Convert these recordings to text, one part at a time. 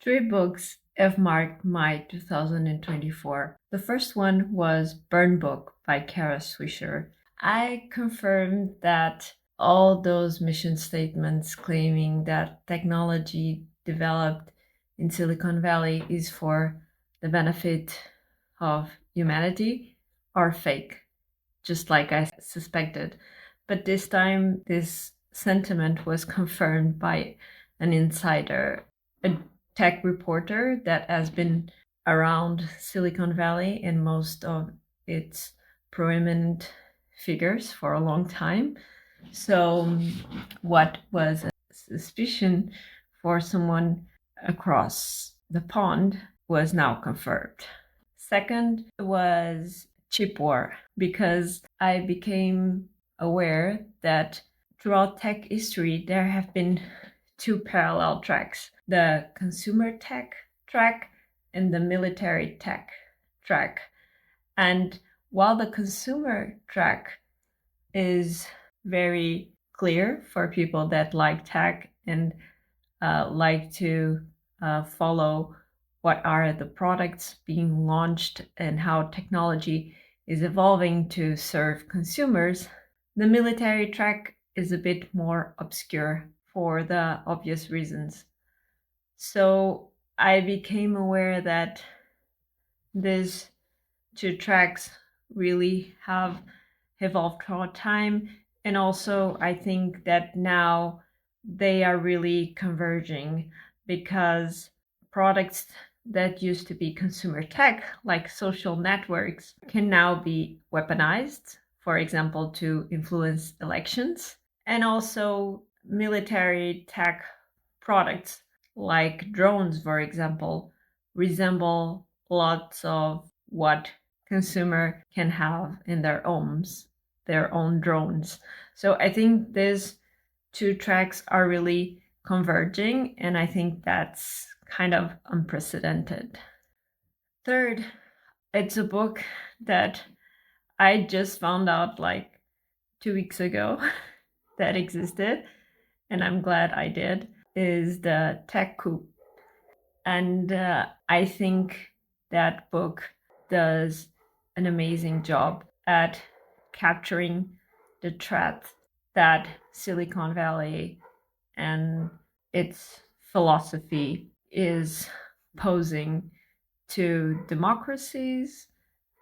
Three books have marked my 2024. The first one was Burn Book by Kara Swisher. I confirmed that all those mission statements claiming that technology developed in Silicon Valley is for the benefit of humanity are fake, just like I suspected. But this time, this sentiment was confirmed by an insider, a tech reporter that has been around Silicon Valley and most of its prominent figures for a long time. So, what was a suspicion for someone across the pond was now confirmed. Second was chip war, because I became aware that throughout tech history there have been two parallel tracks: the consumer tech track and the military tech track. And while the consumer track is very clear for people that like tech and like to follow what are the products being launched and how technology is evolving to serve consumers, the military track is a bit more obscure for the obvious reasons. So I became aware that these two tracks really have evolved throughout time. And also, I think that now they are really converging, because products that used to be consumer tech, like social networks, can now be weaponized, for example, to influence elections. And also, military tech products like drones, for example, resemble lots of what consumer can have in their homes, their own drones. So I think these two tracks are really converging, and I think that's kind of unprecedented. Third, it's a book that I just found out like 2 weeks ago that existed, and I'm glad I did, is the Tech Coup. And I think that book does an amazing job at capturing the threat that Silicon Valley and its philosophy is posing to democracies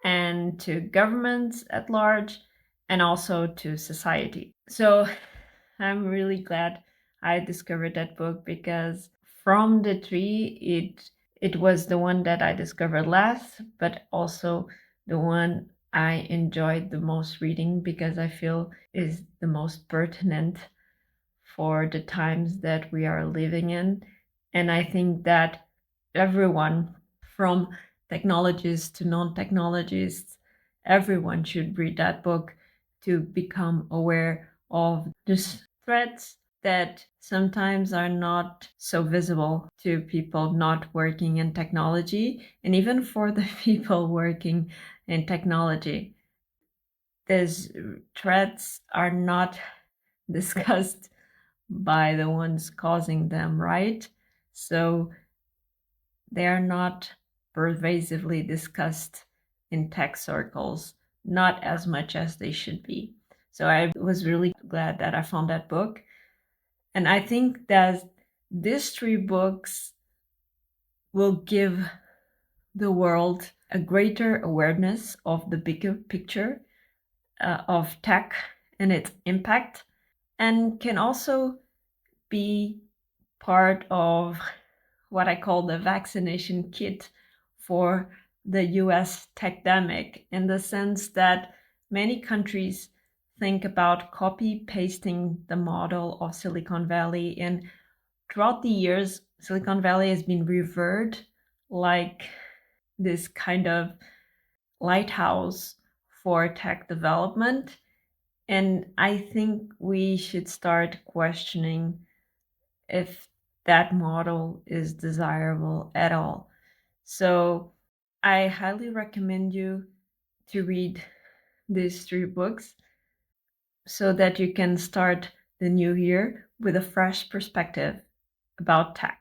and to governments at large, and also to society. So I'm really glad I discovered that book, because from the three, it was the one that I discovered last, but also the one I enjoyed the most reading, because I feel is the most pertinent for the times that we are living in. And I think that everyone, from technologists to non-technologists, everyone should read that book to become aware of the threats that sometimes are not so visible to people not working in technology, and even for the people working in technology. These threats are not discussed by the ones causing them, right? So they are not pervasively discussed in tech circles, not as much as they should be. So I was really glad that I found that book. And I think that these three books will give the world a greater awareness of the bigger picture of tech and its impact, and can also be part of what I call the vaccination kit for the US techdemic, in the sense that many countries think about copy pasting the model of Silicon Valley. And throughout the years, Silicon Valley has been revered like this kind of lighthouse for tech development. And I think we should start questioning if that model is desirable at all. So I highly recommend you to read these three books so that you can start the new year with a fresh perspective about tech.